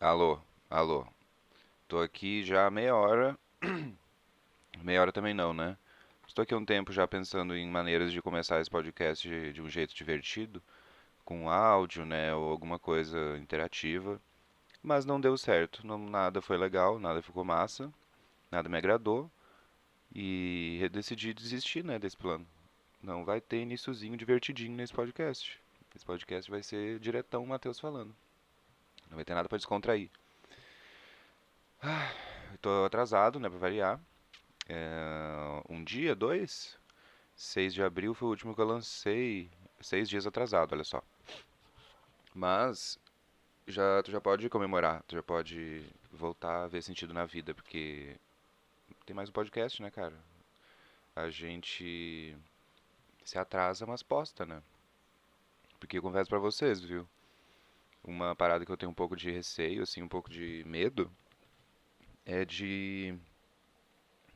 Alô, alô. Tô aqui já há meia hora. Meia hora também não, né? Estou aqui há um tempo já pensando em maneiras de começar esse podcast de um jeito divertido, com áudio, né, ou alguma coisa interativa, mas não deu certo. Nada foi legal, nada ficou massa, nada me agradou e eu decidi desistir, né, desse plano. Não vai ter iniciozinho divertidinho nesse podcast. Esse podcast vai ser diretão o Matheus falando. Não vai ter nada para descontrair. Eu tô atrasado, né, pra variar. Um dia, dois? 6 de abril foi o último que eu lancei. 6 dias atrasado, olha só. Mas tu já pode comemorar, tu já pode voltar a ver sentido na vida, porque tem mais um podcast, né, cara? A gente se atrasa, mas posta, né? Porque eu confesso pra vocês, viu? Uma parada que eu tenho um pouco de receio, assim, um pouco de medo, é de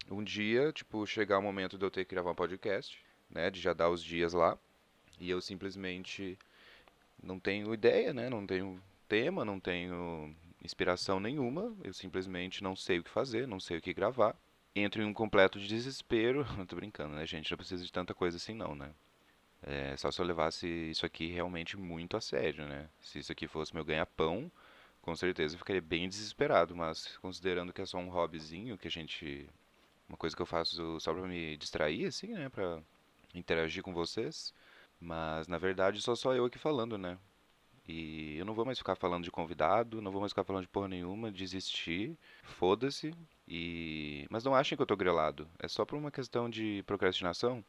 um dia, tipo, chegar o momento de eu ter que gravar um podcast, né? De já dar os dias lá, e eu simplesmente não tenho ideia, né? Não tenho tema, não tenho inspiração nenhuma. Eu simplesmente não sei o que fazer, não sei o que gravar. Entro em um completo desespero. Tô brincando, né, gente? Não precisa de tanta coisa assim, não, né? É só se eu levasse isso aqui realmente muito a sério, né? Se isso aqui fosse meu ganha-pão, com certeza eu ficaria bem desesperado. Mas considerando que é só um hobbyzinho, que a gente. Uma coisa que eu faço só pra me distrair, assim, né? Pra interagir com vocês. Mas na verdade só eu aqui falando, né? E eu não vou mais ficar falando de convidado, não vou mais ficar falando de porra nenhuma, desistir, foda-se. Mas não achem que eu tô grilado. É só por uma questão de procrastinação.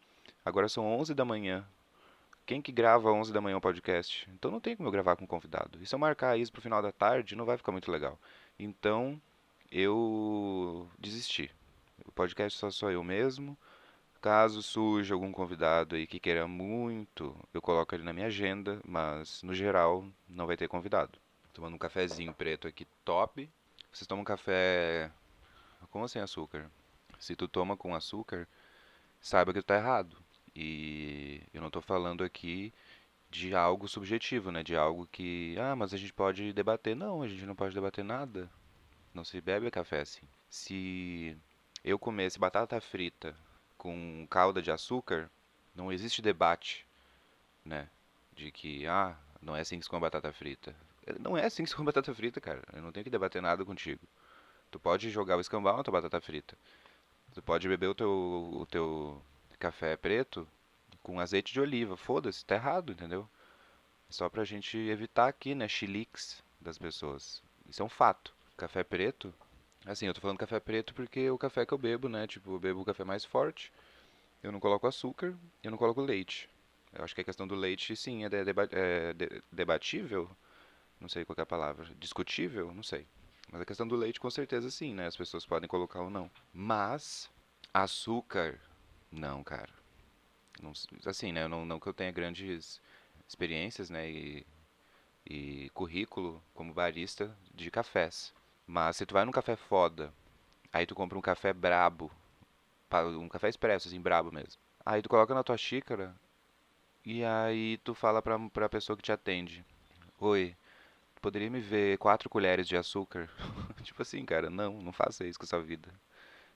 Agora são 11 da manhã. Quem que grava 11 da manhã um podcast? Então não tem como eu gravar com convidado. E se eu marcar isso pro final da tarde, não vai ficar muito legal. Então eu desisti. O podcast só sou eu mesmo. Caso surja algum convidado aí que queira muito, eu coloco ele na minha agenda, mas no geral não vai ter convidado. Tomando um cafezinho preto aqui top. Vocês tomam café com sem açúcar? Se tu toma com açúcar, saiba que tu tá errado. E eu não tô falando aqui de algo subjetivo, né? De algo que, mas a gente pode debater. Não, a gente não pode debater nada. Não se bebe café assim. Se eu comesse batata frita com calda de açúcar, não existe debate, né? De que, não é assim que se come batata frita. Não é assim que se come batata frita, cara. Eu não tenho que debater nada contigo. Tu pode jogar o escambau na tua batata frita. Tu pode beber o teu café preto com azeite de oliva. Foda-se, tá errado, entendeu? É só pra gente evitar aqui, né, chiliques das pessoas. Isso é um fato. Café preto, assim, eu tô falando café preto porque o café que eu bebo, né, tipo, eu bebo o café mais forte. Eu não coloco açúcar, eu não coloco leite. Eu acho que a questão do leite, sim, é debatível, não sei qual é a palavra, discutível, não sei. Mas a questão do leite, com certeza, sim, né? As pessoas podem colocar ou não. Mas açúcar, não, cara. Não, assim, né? Não que eu tenha grandes experiências, né? E currículo como barista de cafés. Mas se tu vai num café foda, aí tu compra um café brabo, um café expresso, assim, brabo mesmo. Aí tu coloca na tua xícara e aí tu fala pra pessoa que te atende: Oi, poderia me ver 4 colheres de açúcar? Tipo assim, cara, não faça isso com a sua vida.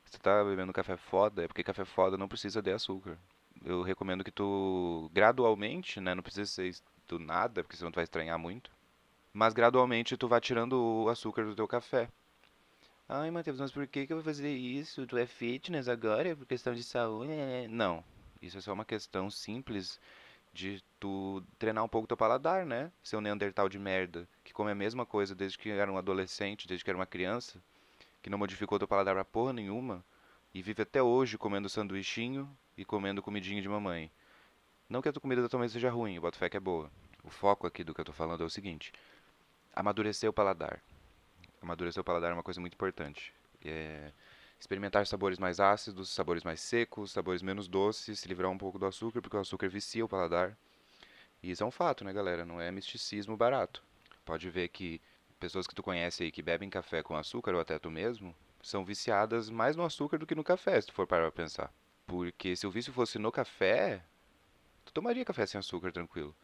Se tu tá bebendo café foda, é porque café foda não precisa de açúcar. Eu recomendo que tu, gradualmente, né, não precisa ser do nada, porque senão tu vai estranhar muito, mas gradualmente tu vai tirando o açúcar do teu café. Ai, Matheus, mas por que que eu vou fazer isso? Tu é fitness agora? É por questão de saúde? Não, isso é só uma questão simples de tu treinar um pouco teu paladar, né? Ser um neandertal de merda, que come a mesma coisa desde que era um adolescente, desde que era uma criança, que não modificou teu paladar pra porra nenhuma, e vive até hoje comendo sanduichinho e comendo comidinha de mamãe. Não que a tua comida da tua mãe seja ruim, eu boto fé que é boa. O foco aqui do que eu tô falando é o seguinte: amadurecer o paladar. Amadurecer o paladar é uma coisa muito importante. É experimentar sabores mais ácidos, sabores mais secos, sabores menos doces, se livrar um pouco do açúcar, porque o açúcar vicia o paladar. E isso é um fato, né, galera? Não é misticismo barato. Pode ver que pessoas que tu conhece aí que bebem café com açúcar, ou até tu mesmo, são viciadas mais no açúcar do que no café, se tu for parar pra pensar. Porque se o vício fosse no café, tu tomaria café sem açúcar tranquilo.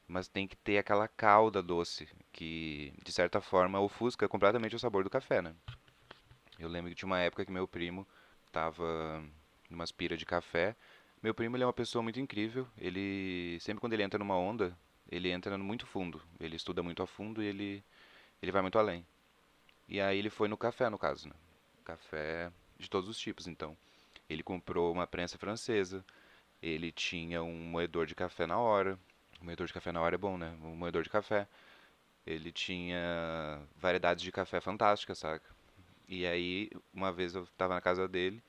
mas tem que ter aquela calda doce, que de certa forma ofusca completamente o sabor do café, né? Eu lembro que tinha uma época que meu primo tava numa aspira de café. Meu primo, ele é uma pessoa muito incrível. Ele, sempre quando ele entra numa onda, ele entra muito fundo. Ele estuda muito a fundo e ele vai muito além. E aí ele foi no café, no caso, né? Café de todos os tipos, então. Ele comprou uma prensa francesa, ele tinha um moedor de café na hora. O moedor de café na hora é bom, né? Um moedor de café. Ele tinha variedades de café fantásticas, saca? E aí, uma vez eu tava na casa dele,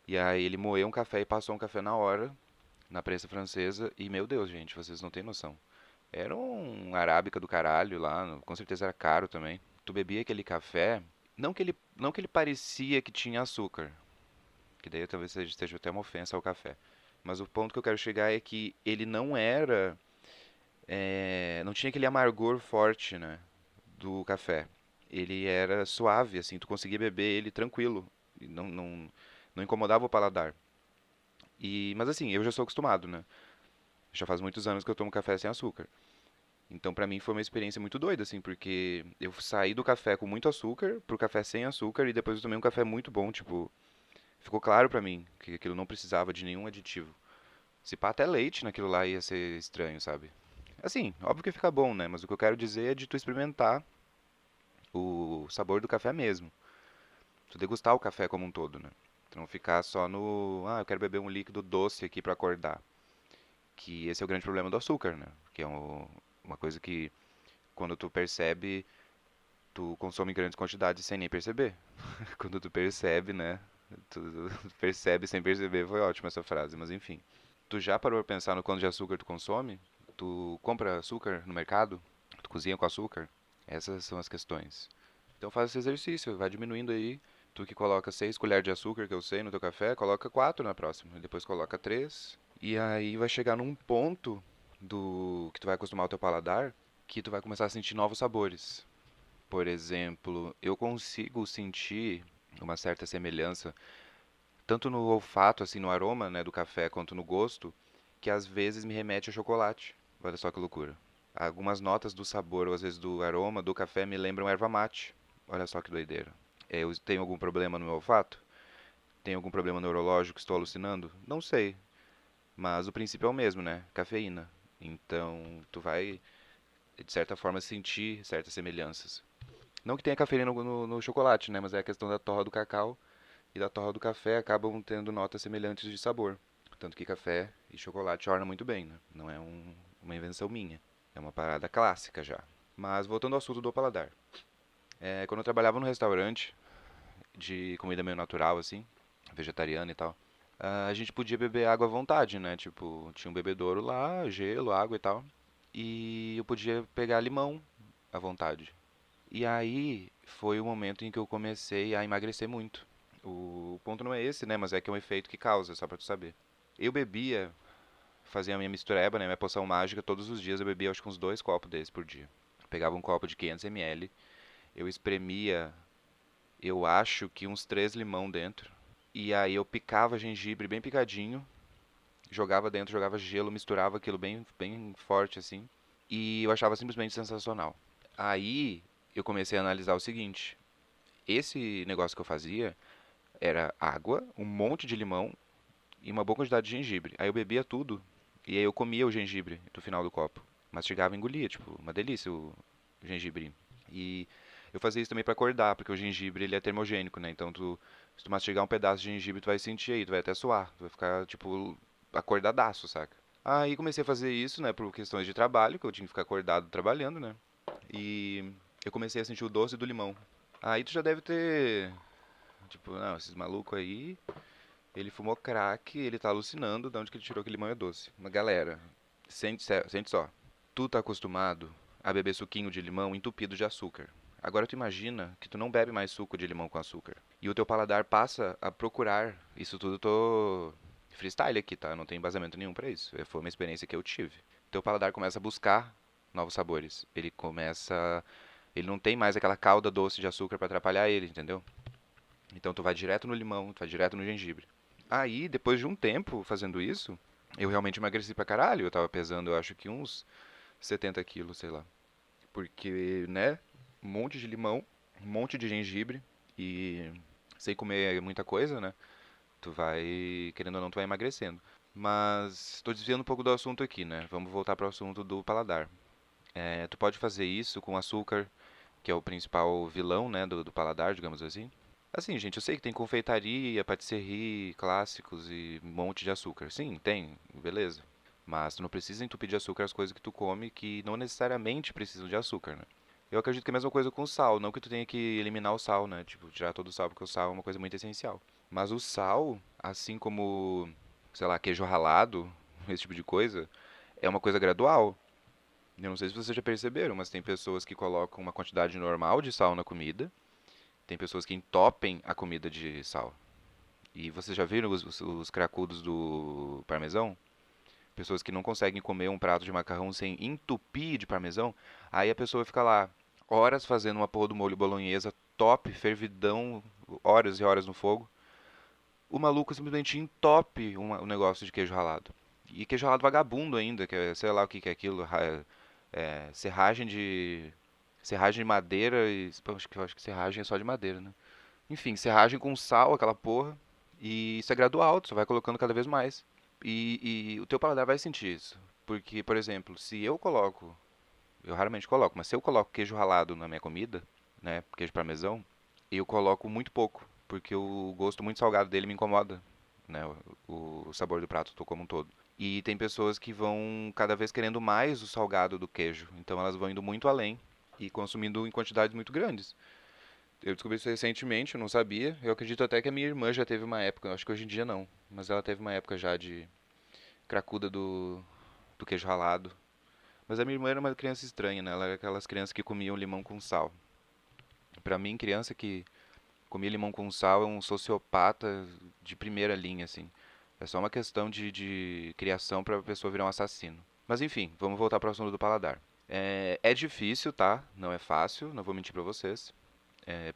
e aí ele moeu um café e passou um café na hora, na prensa francesa, e meu Deus, gente, vocês não têm noção. Era um arábica do caralho lá, com certeza era caro também. Tu bebia aquele café, não que ele parecia que tinha açúcar, que daí talvez seja até uma ofensa ao café. Mas o ponto que eu quero chegar é que ele não era, não tinha aquele amargor forte, né, do café. Ele era suave, assim, tu conseguia beber ele tranquilo, e não incomodava o paladar. Mas assim, eu já sou acostumado, né? Já faz muitos anos que eu tomo café sem açúcar. Então, pra mim foi uma experiência muito doida, assim, porque eu saí do café com muito açúcar pro café sem açúcar e depois eu tomei um café muito bom, tipo, ficou claro pra mim que aquilo não precisava de nenhum aditivo. Se pá até leite naquilo lá ia ser estranho, sabe? Assim, óbvio que fica bom, né? Mas o que eu quero dizer é de tu experimentar o sabor do café mesmo. Tu degustar o café como um todo, né? Tu não ficar só no, eu quero beber um líquido doce aqui pra acordar. Que esse é o grande problema do açúcar, né? Que é uma coisa que quando tu percebe, tu consome em grandes quantidades sem nem perceber. Quando tu percebe, né? Tu percebe sem perceber, foi ótima essa frase, mas enfim. Tu já parou pra pensar no quanto de açúcar tu consome? Tu compra açúcar no mercado? Tu cozinha com açúcar? Essas são as questões. Então faz esse exercício, vai diminuindo aí. Tu que coloca 6 colheres de açúcar, que eu sei, no teu café, coloca 4 na próxima. E depois coloca 3. E aí vai chegar num ponto do que tu vai acostumar o teu paladar, que tu vai começar a sentir novos sabores. Por exemplo, eu consigo sentir uma certa semelhança, tanto no olfato, assim, no aroma, né, do café, quanto no gosto, que às vezes me remete a chocolate. Olha só que loucura. Algumas notas do sabor, ou às vezes do aroma do café, me lembram erva mate. Olha só que doideira. Eu tenho algum problema no meu olfato? Tenho algum problema neurológico? Estou alucinando? Não sei. Mas o princípio é o mesmo, né? Cafeína. Então, tu vai, de certa forma, sentir certas semelhanças. Não que tenha cafeína no chocolate, né? Mas é a questão da torra do cacau e da torra do café acabam tendo notas semelhantes de sabor. Tanto que café e chocolate ornam muito bem, né? Não é uma invenção minha. É uma parada clássica já. Mas voltando ao assunto do paladar. Quando eu trabalhava no restaurante de comida meio natural, assim, vegetariana e tal, a gente podia beber água à vontade, né? Tipo, tinha um bebedouro lá, gelo, água e tal. E eu podia pegar limão à vontade. E aí foi o momento em que eu comecei a emagrecer muito. O ponto não é esse, né? Mas é que é um efeito que causa, só pra tu saber. Eu bebia, fazia a minha mistureba, né? Minha poção mágica, todos os dias eu bebia acho que uns 2 copos desse por dia. Pegava um copo de 500 ml, eu espremia, eu acho que uns 3 limão dentro. E aí eu picava gengibre bem picadinho, jogava dentro, jogava gelo, misturava aquilo bem, bem forte assim. E eu achava simplesmente sensacional. Aí eu comecei a analisar o seguinte: esse negócio que eu fazia era água, um monte de limão e uma boa quantidade de gengibre. Aí eu bebia tudo e aí eu comia o gengibre no final do copo. Mastigava e engolia, tipo, uma delícia o gengibre. E eu fazia isso também pra acordar, porque o gengibre ele é termogênico, né? Então se tu mastigar um pedaço de gengibre, tu vai sentir aí, tu vai até suar, tu vai ficar tipo acordadaço, saca? Aí comecei a fazer isso, né, por questões de trabalho, que eu tinha que ficar acordado trabalhando, né? E eu comecei a sentir o doce do limão. Aí tu já deve ter, tipo, não, esses malucos aí, ele fumou crack, ele tá alucinando de onde que ele tirou que limão é doce. Mas galera, sente só. Tu tá acostumado a beber suquinho de limão entupido de açúcar. Agora tu imagina que tu não bebe mais suco de limão com açúcar. E o teu paladar passa a procurar. Isso tudo eu tô freestyle aqui, tá? Eu não tenho embasamento nenhum pra isso. Foi uma experiência que eu tive. Teu paladar começa a buscar novos sabores. Ele não tem mais aquela calda doce de açúcar pra atrapalhar ele, entendeu? Então tu vai direto no limão, tu vai direto no gengibre. Aí, depois de um tempo fazendo isso, eu realmente emagreci pra caralho. Eu tava pesando, eu acho que uns 70 quilos, sei lá. Porque, né? Um monte de limão, um monte de gengibre e sem comer muita coisa, né? Tu vai, querendo ou não, tu vai emagrecendo. Mas estou desviando um pouco do assunto aqui, né? Vamos voltar para o assunto do paladar. Tu pode fazer isso com açúcar, que é o principal vilão, né, do paladar, digamos assim. Assim, gente, eu sei que tem confeitaria, patisserie, clássicos e um monte de açúcar. Sim, tem, beleza. Mas tu não precisa entupir de açúcar as coisas que tu come que não necessariamente precisam de açúcar, né? Eu acredito que é a mesma coisa com o sal, não que tu tenha que eliminar o sal, né? Tipo, tirar todo o sal, porque o sal é uma coisa muito essencial. Mas o sal, assim como, sei lá, queijo ralado, esse tipo de coisa, é uma coisa gradual. Eu não sei se vocês já perceberam, mas tem pessoas que colocam uma quantidade normal de sal na comida, tem pessoas que entopem a comida de sal. E vocês já viram os cracudos do parmesão? Pessoas que não conseguem comer um prato de macarrão sem entupir de parmesão. Aí a pessoa fica lá horas fazendo uma porra do molho bolonhesa top, fervidão, horas e horas no fogo. O maluco simplesmente entope um negócio de queijo ralado. E queijo ralado vagabundo ainda, que é, sei lá o que que é aquilo, serragem de madeira e pô, eu acho que serragem é só de madeira, né? Enfim, serragem com sal, aquela porra. E isso é gradual, tu só vai colocando cada vez mais. E o teu paladar vai sentir isso. Porque, por exemplo, se eu coloco, eu raramente coloco, mas se eu coloco queijo ralado na minha comida, né, queijo parmesão, eu coloco muito pouco, porque o gosto muito salgado dele me incomoda, né, o sabor do prato como um todo. E tem pessoas que vão cada vez querendo mais o salgado do queijo, então elas vão indo muito além e consumindo em quantidades muito grandes. Eu descobri isso recentemente, eu não sabia. Eu acredito até que a minha irmã já teve uma época, eu acho que hoje em dia não, mas ela teve uma época já de cracuda do queijo ralado. Mas a minha irmã era uma criança estranha, né? Ela era aquelas crianças que comiam limão com sal. Pra mim, criança que comia limão com sal é um sociopata de primeira linha, assim. É só uma questão de criação pra pessoa virar um assassino. Mas enfim, vamos voltar pro assunto do paladar. É difícil, tá? Não é fácil, não vou mentir pra vocês.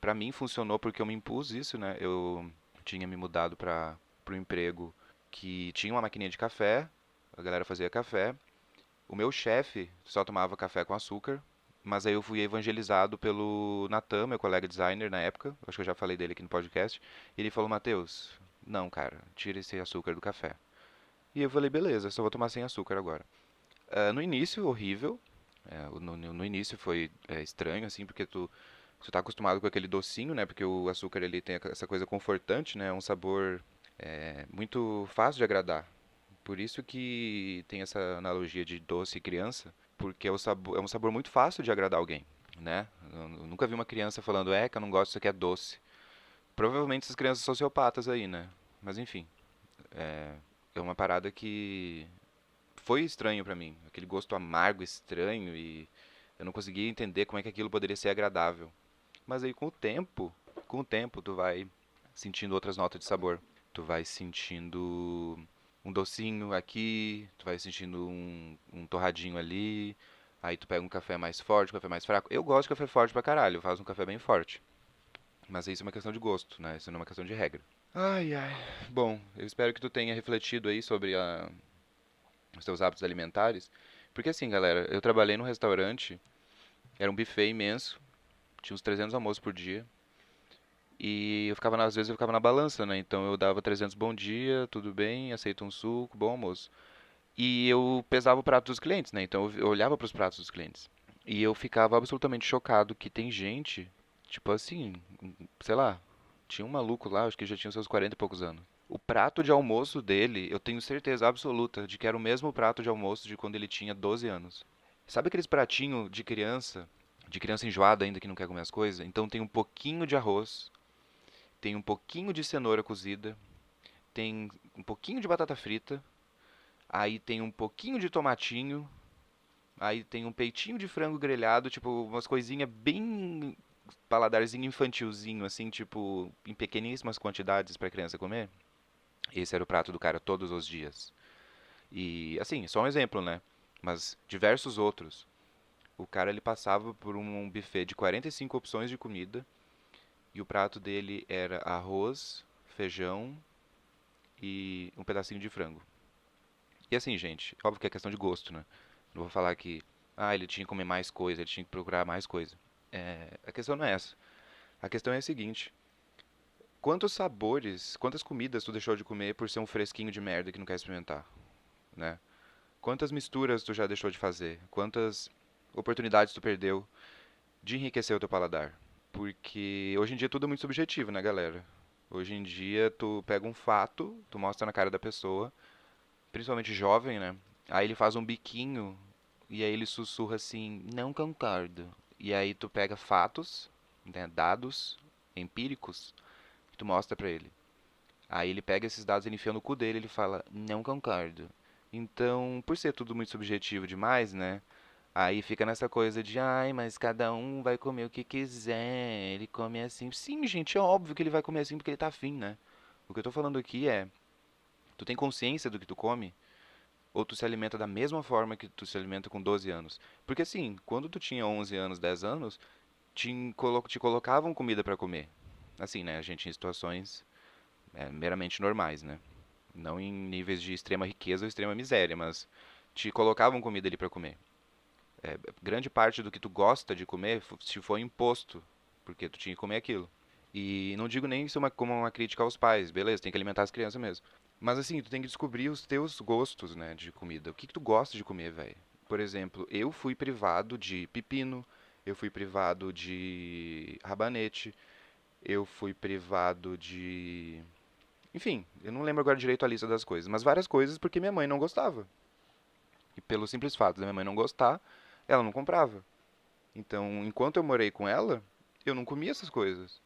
Pra mim funcionou porque eu me impus isso, né? Eu tinha me mudado para o emprego que tinha uma maquininha de café, a galera fazia café. O meu chefe só tomava café com açúcar, mas aí eu fui evangelizado pelo Natan, meu colega designer na época, acho que eu já falei dele aqui no podcast, e ele falou: Matheus, não, cara, tira esse açúcar do café. E eu falei: beleza, só vou tomar sem açúcar agora. No início, horrível. No início foi estranho, assim, porque tu tá acostumado com aquele docinho, né? Porque o açúcar ele tem essa coisa confortante, né? É um sabor muito fácil de agradar. Por isso que tem essa analogia de doce e criança, porque é um sabor muito fácil de agradar alguém, né? Eu nunca vi uma criança falando, que eu não gosto, isso aqui é doce. Provavelmente essas crianças sociopatas aí, né? Mas enfim, é uma parada que foi estranho pra mim. Aquele gosto amargo, estranho, e eu não conseguia entender como é que aquilo poderia ser agradável. Mas aí com o tempo tu vai sentindo outras notas de sabor. Tu vai sentindo um docinho aqui, tu vai sentindo um torradinho ali. Aí tu pega um café mais forte, um café mais fraco. Eu gosto de café forte pra caralho, eu faço um café bem forte. Mas isso é uma questão de gosto, né? Isso não é uma questão de regra. Ai, ai. Bom, eu espero que tu tenha refletido aí sobre os teus hábitos alimentares. Porque assim, galera, eu trabalhei num restaurante, era um buffet imenso, tinha uns 300 almoços por dia. E às vezes eu ficava na balança, né? Então eu dava 300 bom dia, tudo bem, aceito um suco, bom almoço. E eu pesava o prato dos clientes, né? Então eu olhava para os pratos dos clientes. E eu ficava absolutamente chocado que tem gente, tipo assim, sei lá, tinha um maluco lá, acho que já tinha seus 40 e poucos anos. O prato de almoço dele, eu tenho certeza absoluta de que era o mesmo prato de almoço de quando ele tinha 12 anos. Sabe aqueles pratinhos de criança enjoada ainda que não quer comer as coisas? Então tem um pouquinho de arroz, tem um pouquinho de cenoura cozida, tem um pouquinho de batata frita, aí tem um pouquinho de tomatinho, aí tem um peitinho de frango grelhado, tipo umas coisinhas bem paladarzinho infantilzinho, assim, tipo em pequeníssimas quantidades para criança comer. Esse era o prato do cara todos os dias. E assim, só um exemplo, né? Mas diversos outros. O cara ele passava por um buffet de 45 opções de comida e o prato dele era arroz, feijão e um pedacinho de frango. E assim, gente, óbvio que é questão de gosto, né? Não vou falar que Ah, ele tinha que comer mais coisa, ele tinha que procurar mais coisa. A questão não é essa. A questão é a seguinte: quantos sabores, quantas comidas tu deixou de comer por ser um fresquinho de merda que não quer experimentar, né? Quantas misturas tu já deixou de fazer? Quantas oportunidades tu perdeu de enriquecer o teu paladar? Porque hoje em dia tudo é muito subjetivo, né, galera? Hoje em dia tu pega um fato, tu mostra na cara da pessoa, principalmente jovem, né? Aí ele faz um biquinho e aí ele sussurra assim, não concordo. E aí tu pega fatos, né, dados empíricos, que tu mostra pra ele. Aí ele pega esses dados, ele enfia no cu dele, ele fala, não concordo. Então, por ser tudo muito subjetivo demais, né? Aí fica nessa coisa de, ai, mas cada um vai comer o que quiser, ele come assim. Sim, gente, é óbvio que ele vai comer assim porque ele tá afim, né? O que eu tô falando aqui é, tu tem consciência do que tu come? Ou tu se alimenta da mesma forma que tu se alimenta com 12 anos? Porque assim, quando tu tinha 11 anos, 10 anos, te colocavam comida pra comer. Assim, né? A gente em situações meramente normais, né? Não em níveis de extrema riqueza ou extrema miséria, mas te colocavam comida ali pra comer. Grande parte do que tu gosta de comer te foi imposto, porque tu tinha que comer aquilo. E não digo nem isso como uma crítica aos pais, beleza, tem que alimentar as crianças mesmo. Mas assim, tu tem que descobrir os teus gostos, né, de comida. O que que tu gosta de comer, velho? Por exemplo, eu fui privado de pepino, eu fui privado de rabanete, eu fui privado de... Enfim, eu não lembro agora direito a lista das coisas, mas várias coisas porque minha mãe não gostava. E pelo simples fato da minha mãe não gostar, ela não comprava. Então, enquanto eu morei com ela, eu não comia essas coisas.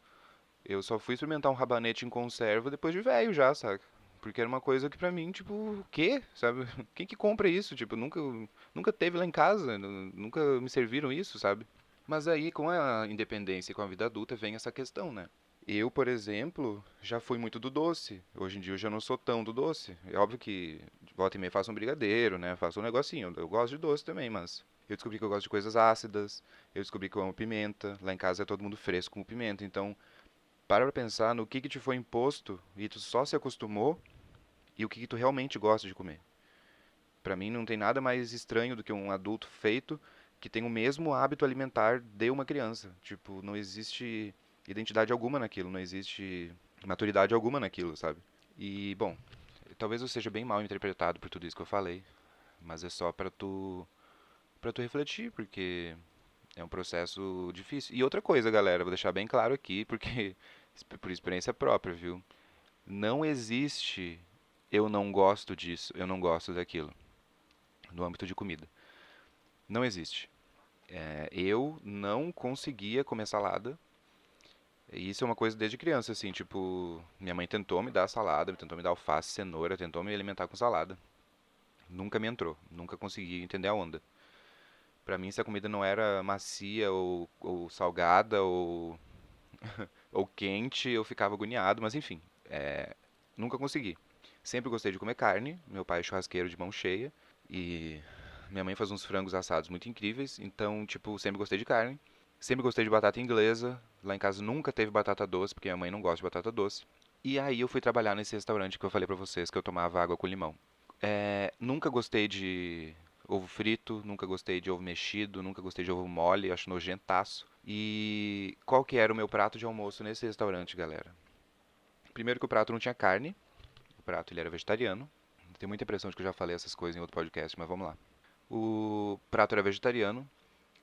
Eu só fui experimentar um rabanete em conserva depois de velho já, saca? Porque era uma coisa que pra mim, tipo, o quê? Sabe? Quem que compra isso? Tipo, nunca teve lá em casa, nunca me serviram isso, sabe? Mas aí, com a independência e com a vida adulta, vem essa questão, né? Eu, por exemplo, já fui muito do doce. Hoje em dia eu já não sou tão do doce. É óbvio que de volta e meia faço um brigadeiro, né? Faço um negocinho. Eu gosto de doce também, mas eu descobri que eu gosto de coisas ácidas. Eu descobri que eu amo pimenta. Lá em casa é todo mundo fresco com pimenta. Então, para pra pensar no que te foi imposto e tu só se acostumou e o que tu realmente gosta de comer. Pra mim não tem nada mais estranho do que um adulto feito que tem o mesmo hábito alimentar de uma criança. Tipo, não existe identidade alguma naquilo, não existe maturidade alguma naquilo, sabe? E, bom, talvez eu seja bem mal interpretado por tudo isso que eu falei, mas é só para tu refletir, porque é um processo difícil. E outra coisa, galera, vou deixar bem claro aqui, porque por experiência própria, viu? Não existe eu não gosto disso, eu não gosto daquilo, no âmbito de comida. Não existe. Eu não conseguia comer salada. E isso é uma coisa desde criança, assim, tipo, minha mãe tentou me dar salada, tentou me dar alface, cenoura, tentou me alimentar com salada. Nunca me entrou, nunca consegui entender a onda. Pra mim, se a comida não era macia ou salgada ou quente, eu ficava agoniado, mas enfim, nunca consegui. Sempre gostei de comer carne, meu pai é churrasqueiro de mão cheia e minha mãe faz uns frangos assados muito incríveis, então, tipo, sempre gostei de carne. Sempre gostei de batata inglesa. Lá em casa nunca teve batata doce, porque minha mãe não gosta de batata doce. E aí eu fui trabalhar nesse restaurante que eu falei pra vocês que eu tomava água com limão. Nunca gostei de ovo frito, nunca gostei de ovo mexido, nunca gostei de ovo mole, acho nojentaço. E qual que era o meu prato de almoço nesse restaurante, galera? Primeiro que o prato não tinha carne, o prato ele era vegetariano. Tenho muita impressão de que eu já falei essas coisas em outro podcast, mas vamos lá. O prato era vegetariano.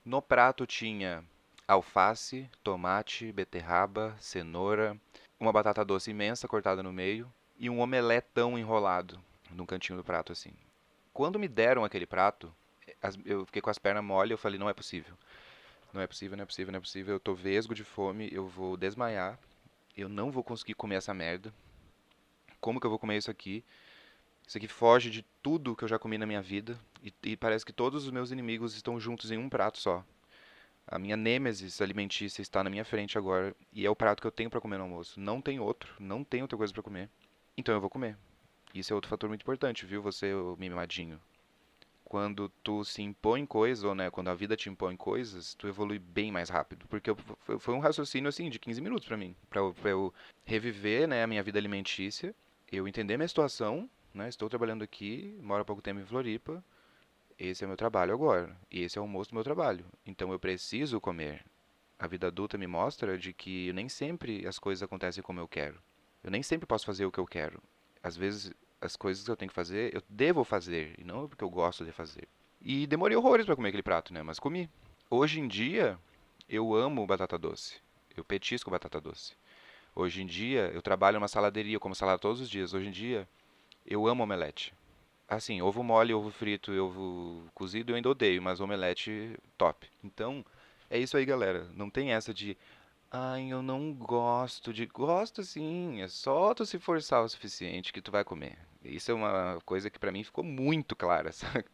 No prato tinha alface, tomate, beterraba, cenoura, uma batata doce imensa cortada no meio e um omeletão enrolado num cantinho do prato assim. Quando me deram aquele prato, eu fiquei com as pernas mole, eu falei, não é possível. Não é possível, não é possível, não é possível. Eu tô vesgo de fome, eu vou desmaiar, eu não vou conseguir comer essa merda. Como que eu vou comer isso aqui? Isso aqui foge de tudo que eu já comi na minha vida e parece que todos os meus inimigos estão juntos em um prato só. A minha nêmesis alimentícia está na minha frente agora e é o prato que eu tenho para comer no almoço. Não tem outro, não tem outra coisa para comer. Então eu vou comer. Isso é outro fator muito importante, viu, você, ô mimadinho? Quando tu se impõe coisas, ou né, quando a vida te impõe coisas, tu evolui bem mais rápido. Porque foi um raciocínio assim de 15 minutos para mim, para eu reviver, né, a minha vida alimentícia, eu entender minha situação, né, estou trabalhando aqui, moro há pouco tempo em Floripa, esse é o meu trabalho agora, e esse é o almoço do meu trabalho. Então eu preciso comer. A vida adulta me mostra de que nem sempre as coisas acontecem como eu quero. Eu nem sempre posso fazer o que eu quero. Às vezes as coisas que eu tenho que fazer, eu devo fazer, e não porque eu gosto de fazer. E demorei horrores para comer aquele prato, né? Mas comi. Hoje em dia, eu amo batata doce. Eu petisco batata doce. Hoje em dia, eu trabalho numa saladeria, eu como salada todos os dias. Hoje em dia, eu amo omelete. Assim, ovo mole, ovo frito e ovo cozido eu ainda odeio, mas omelete, top. Então, é isso aí, galera. Não tem essa de, ai, eu não gosto de. Gosto sim, é só tu se forçar o suficiente que tu vai comer. Isso é uma coisa que pra mim ficou muito clara, sabe?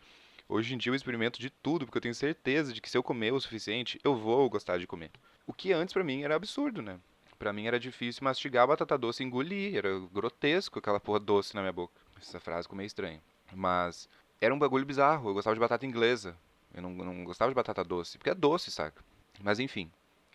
Hoje em dia eu experimento de tudo, porque eu tenho certeza de que se eu comer o suficiente, eu vou gostar de comer. O que antes pra mim era absurdo, né? Pra mim era difícil mastigar a batata doce e engolir, era grotesco aquela porra doce na minha boca. Essa frase ficou meio estranha. Mas era um bagulho bizarro, eu gostava de batata inglesa. Eu não gostava de batata doce, porque é doce, saca? Mas enfim,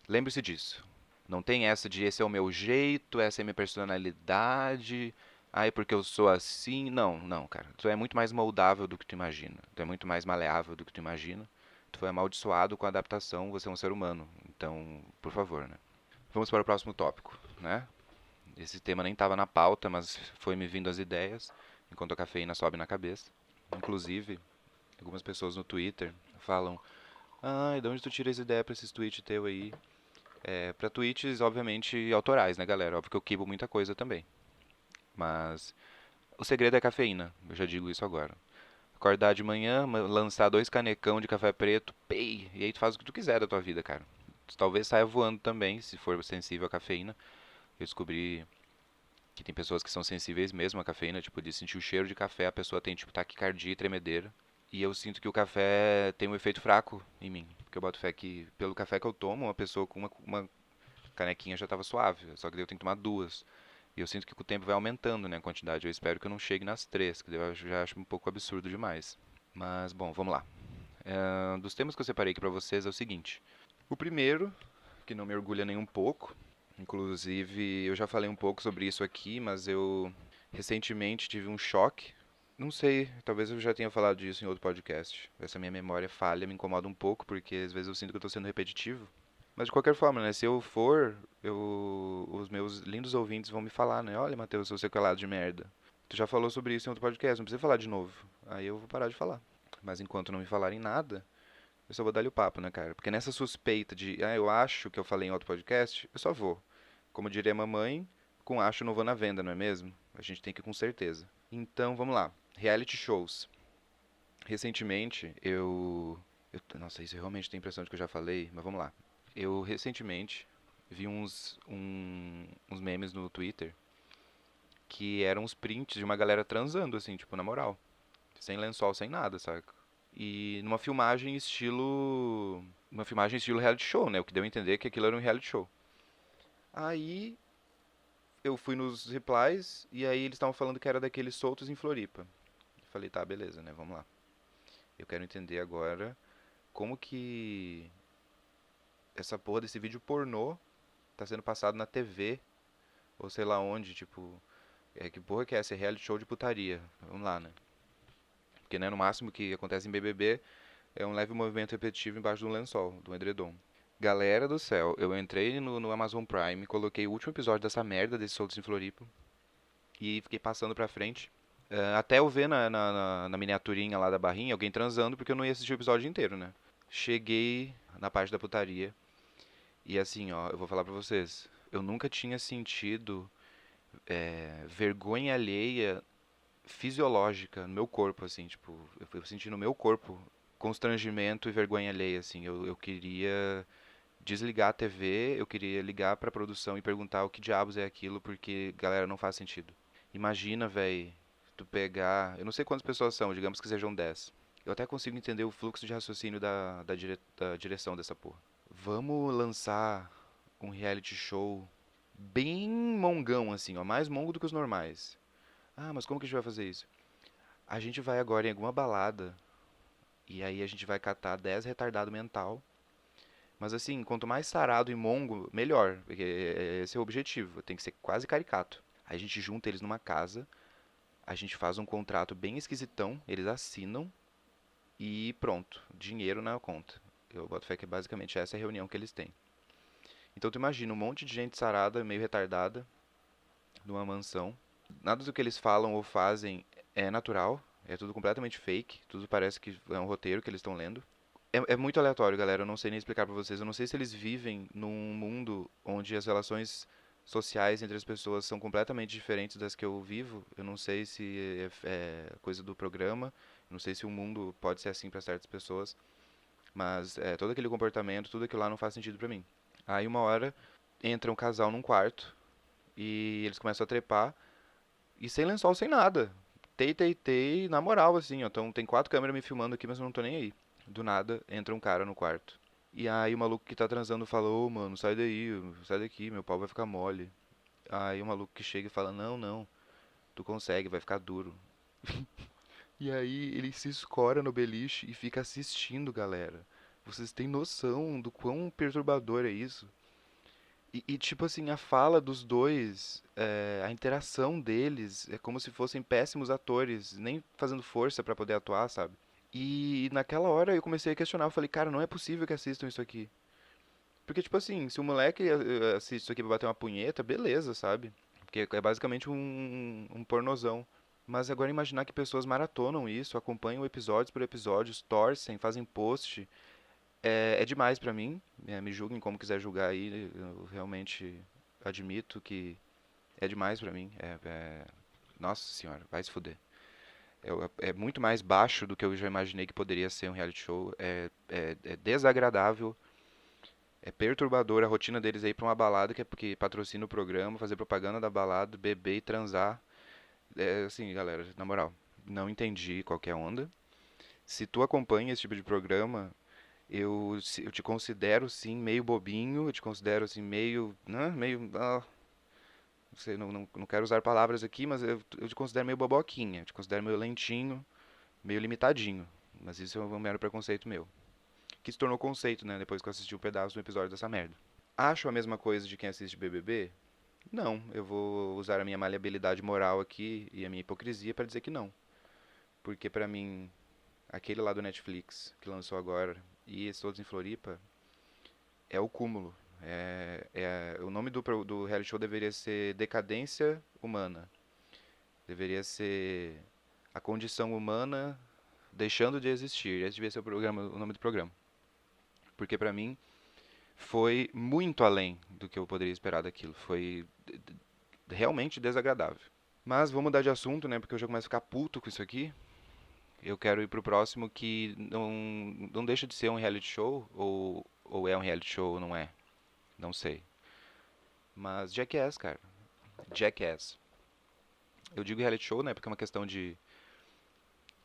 lembre-se disso. Não tem essa de esse é o meu jeito, essa é a minha personalidade. Ai, porque eu sou assim. Não, não, cara. Tu é muito mais moldável do que tu imagina. Tu é muito mais maleável do que tu imagina. Tu foi amaldiçoado com a adaptação, você é um ser humano. Então, por favor, né? Vamos para o próximo tópico, né? Esse tema nem estava na pauta, mas foi me vindo as ideias enquanto a cafeína sobe na cabeça. Inclusive, algumas pessoas no Twitter falam: ai, de onde tu tira essa ideia pra esses tweets teu aí? É, pra tweets, obviamente, autorais, né, galera? Óbvio que eu quibo muita coisa também. Mas o segredo é a cafeína, eu já digo isso agora. Acordar de manhã, lançar 2 canecão de café preto, pei, e aí tu faz o que tu quiser da tua vida, cara. Tu talvez saia voando também, se for sensível à cafeína. Eu descobri que tem pessoas que são sensíveis mesmo à cafeína, tipo, de sentir o cheiro de café, a pessoa tem, tipo, taquicardia e tremedeira. E eu sinto que o café tem um efeito fraco em mim. Porque eu boto fé que, pelo café que eu tomo, uma pessoa com uma canequinha já tava suave. Só que daí eu tenho que tomar 2. E eu sinto que com o tempo vai aumentando, né, a quantidade. Eu espero que eu não chegue nas 3, que daí eu já acho um pouco absurdo demais. Mas, bom, vamos lá. Dos temas que eu separei aqui pra vocês é o seguinte. O primeiro, que não me orgulha nem um pouco, inclusive eu já falei um pouco sobre isso aqui, mas eu recentemente tive um choque. Não sei, talvez eu já tenha falado disso em outro podcast. Essa minha memória falha me incomoda um pouco, porque às vezes eu sinto que eu tô sendo repetitivo. Mas de qualquer forma, né? Se eu for, os meus lindos ouvintes vão me falar, né? Olha, Matheus, seu calado de merda. Tu já falou sobre isso em outro podcast, não precisa falar de novo. Aí eu vou parar de falar. Mas enquanto não me falarem nada, eu só vou dar-lhe o papo, né, cara? Porque nessa suspeita de, eu acho que eu falei em outro podcast, eu só vou. Como diria a mamãe, com acho não vou na venda, não é mesmo? A gente tem que ir com certeza. Então, vamos lá. Reality shows. Recentemente, nossa, isso eu realmente tenho a impressão de que eu já falei, mas vamos lá. Eu recentemente vi uns memes no Twitter que eram uns prints de uma galera transando, assim, tipo, na moral. Sem lençol, sem nada, saca? E numa filmagem estilo. Uma filmagem estilo reality show, né? O que deu a entender que aquilo era um reality show. Aí eu fui nos replies e aí eles estavam falando que era daqueles soltos em Floripa. Eu falei, tá, beleza, né? Vamos lá. Eu quero entender agora como que essa porra desse vídeo pornô tá sendo passado na TV ou sei lá onde, tipo, que porra que é esse reality show de putaria? Vamos lá, né? Porque né, no máximo que acontece em BBB é um leve movimento repetitivo embaixo de um lençol, de um edredom. Galera do céu, eu entrei no Amazon Prime, coloquei o último episódio dessa merda desse Soltos em Floripa e fiquei passando pra frente. Até eu ver na miniaturinha lá da barrinha alguém transando, porque eu não ia assistir o episódio inteiro, né? Cheguei na parte da putaria e assim, ó, eu vou falar pra vocês. Eu nunca tinha sentido vergonha alheia fisiológica no meu corpo, assim, tipo, eu senti no meu corpo constrangimento e vergonha alheia, assim. Eu queria desligar a TV, eu queria ligar pra produção e perguntar o que diabos é aquilo, porque, galera, não faz sentido. Imagina, véi, tu pegar. Eu não sei quantas pessoas são, digamos que sejam 10. Eu até consigo entender o fluxo de raciocínio da direção dessa porra. Vamos lançar um reality show bem mongão, assim, ó, mais mongo do que os normais. Ah, mas como que a gente vai fazer isso? A gente vai agora em alguma balada e aí a gente vai catar 10 retardado mental. Mas assim, quanto mais sarado e mongo, melhor. Porque esse é o objetivo. Tem que ser quase caricato. Aí a gente junta eles numa casa, a gente faz um contrato bem esquisitão, eles assinam, e pronto, dinheiro na conta. Eu boto fé que basicamente essa é a reunião que eles têm. Então tu imagina um monte de gente sarada, meio retardada, numa mansão. Nada do que eles falam ou fazem é natural, é tudo completamente fake, tudo parece que é um roteiro que eles estão lendo. É muito aleatório, galera, eu não sei nem explicar pra vocês. Eu não sei se eles vivem num mundo onde as relações sociais entre as pessoas são completamente diferentes das que eu vivo. Eu não sei se é coisa do programa, eu não sei se o mundo pode ser assim pra certas pessoas, mas todo aquele comportamento, tudo aquilo lá não faz sentido pra mim. Aí uma hora entra um casal num quarto e eles começam a trepar e sem lençol, sem nada. Tei, na moral, assim, ó. Então tem 4 câmeras me filmando aqui, mas eu não tô nem aí. Do nada, entra um cara no quarto. E aí o maluco que tá transando fala, ô mano, sai daí, sai daqui, meu pau vai ficar mole. Aí o maluco que chega e fala, não, não, tu consegue, vai ficar duro. E aí ele se escora no beliche e fica assistindo, galera. Vocês têm noção do quão perturbador é isso? Tipo assim, a fala dos dois, a interação deles, é como se fossem péssimos atores, nem fazendo força pra poder atuar, sabe? E naquela hora eu comecei a questionar, eu falei, cara, não é possível que assistam isso aqui. Porque, tipo assim, se o moleque assiste isso aqui pra bater uma punheta, beleza, sabe? Porque é basicamente um pornozão. Mas agora imaginar que pessoas maratonam isso, acompanham episódios por episódios, torcem, fazem post, é demais pra mim. Me julguem como quiser julgar aí, eu realmente admito que é demais pra mim. Nossa senhora, vai se fuder. É muito mais baixo do que eu já imaginei que poderia ser um reality show. É desagradável, é perturbador a rotina deles aí pra uma balada que é porque patrocina o programa, fazer propaganda da balada, beber e transar. É assim, galera, na moral, não entendi qual que é a onda. Se tu acompanha esse tipo de programa, eu te considero sim meio bobinho, eu te considero assim meio, né, meio, não sei, não quero usar palavras aqui, mas eu te considero meio boboquinha, eu te considero meio lentinho, meio limitadinho. Mas isso é um mero preconceito meu. Que se tornou conceito, né, depois que eu assisti um pedaço do episódio dessa merda. Acho a mesma coisa de quem assiste BBB? Não, eu vou usar a minha maleabilidade moral aqui e a minha hipocrisia para dizer que não. Porque pra mim, aquele lá do Netflix que lançou agora e esse Todos em Floripa é o cúmulo. O nome do reality show deveria ser Decadência Humana. Deveria ser a condição humana deixando de existir. Esse devia ser o nome do programa. Porque pra mim foi muito além do que eu poderia esperar daquilo. Foi realmente desagradável. Mas vamos mudar de assunto, né? Porque eu já começo a ficar puto com isso aqui. Eu quero ir pro próximo que não deixa de ser um reality show, ou é um reality show ou não é. Não sei. Mas Jackass, cara. Jackass. Eu digo reality show, né? Porque é uma questão de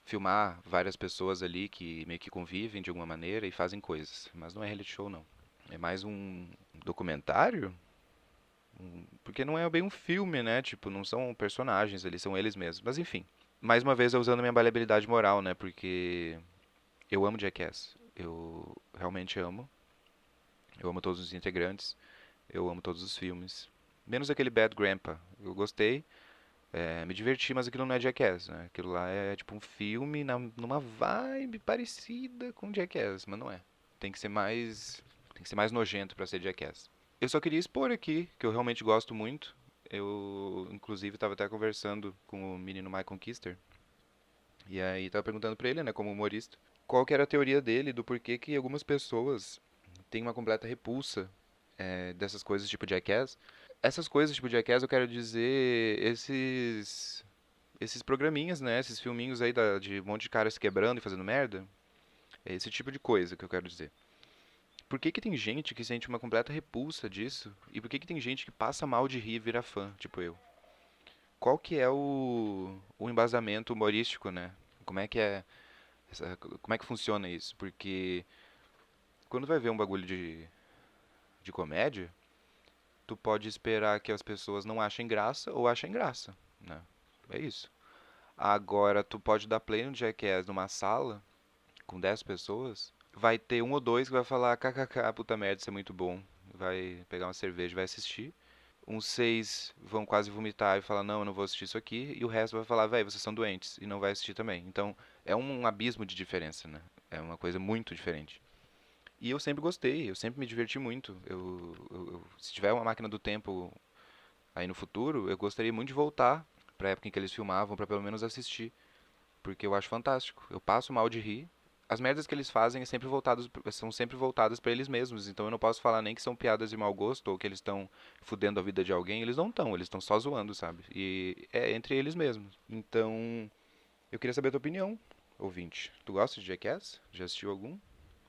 filmar várias pessoas ali que meio que convivem de alguma maneira e fazem coisas. Mas não é reality show, não. É mais um documentário? Porque não é bem um filme, né? Tipo, não são personagens ali, são eles mesmos. Mas enfim. Mais uma vez eu usando minha maleabilidade moral, né? Porque eu amo Jackass. Eu realmente amo. Eu amo todos os integrantes. Eu amo todos os filmes. Menos aquele Bad Grandpa. Eu gostei, me diverti, mas aquilo não é Jackass, né? Aquilo lá é tipo um filme numa vibe parecida com Jackass, mas não é. Tem que ser mais nojento pra ser Jackass. Eu só queria expor aqui que eu realmente gosto muito. Eu, inclusive, estava até conversando com o menino Michael Kister. E aí tava perguntando pra ele, né, como humorista, qual que era a teoria dele do porquê que algumas pessoas têm uma completa repulsa dessas coisas tipo Jackass. Essas coisas tipo Jackass, eu quero dizer esses programinhas, né, esses filminhos aí de um monte de cara se quebrando e fazendo merda. É esse tipo de coisa que eu quero dizer. Por que que tem gente que sente uma completa repulsa disso? E por que que tem gente que passa mal de rir e vira fã, tipo eu? Qual que é o embasamento humorístico, né? Como é que é, como é que funciona isso? Porque quando vai ver um bagulho de comédia, tu pode esperar que as pessoas não achem graça ou achem graça, né? É isso. Agora, tu pode dar play no Jackass numa sala com 10 pessoas, vai ter um ou dois que vai falar kkk, puta merda, isso é muito bom. Vai pegar uma cerveja e vai assistir. uns 6 vão quase vomitar e falar, não, eu não vou assistir isso aqui, e o resto vai falar, velho, vocês são doentes, e não vai assistir também. Então, é um abismo de diferença, né? É uma coisa muito diferente. E eu sempre gostei, eu sempre me diverti muito. Se tiver uma máquina do tempo aí no futuro, eu gostaria muito de voltar pra época em que eles filmavam, pra pelo menos assistir, porque eu acho fantástico. Eu passo mal de rir. As merdas que eles fazem são sempre voltadas pra eles mesmos, então eu não posso falar nem que são piadas de mau gosto ou que eles estão fudendo a vida de alguém, eles não estão, eles estão só zoando, sabe? E é entre eles mesmos. Então, eu queria saber a tua opinião, ouvinte. Tu gosta de Jackass? Já assistiu algum? O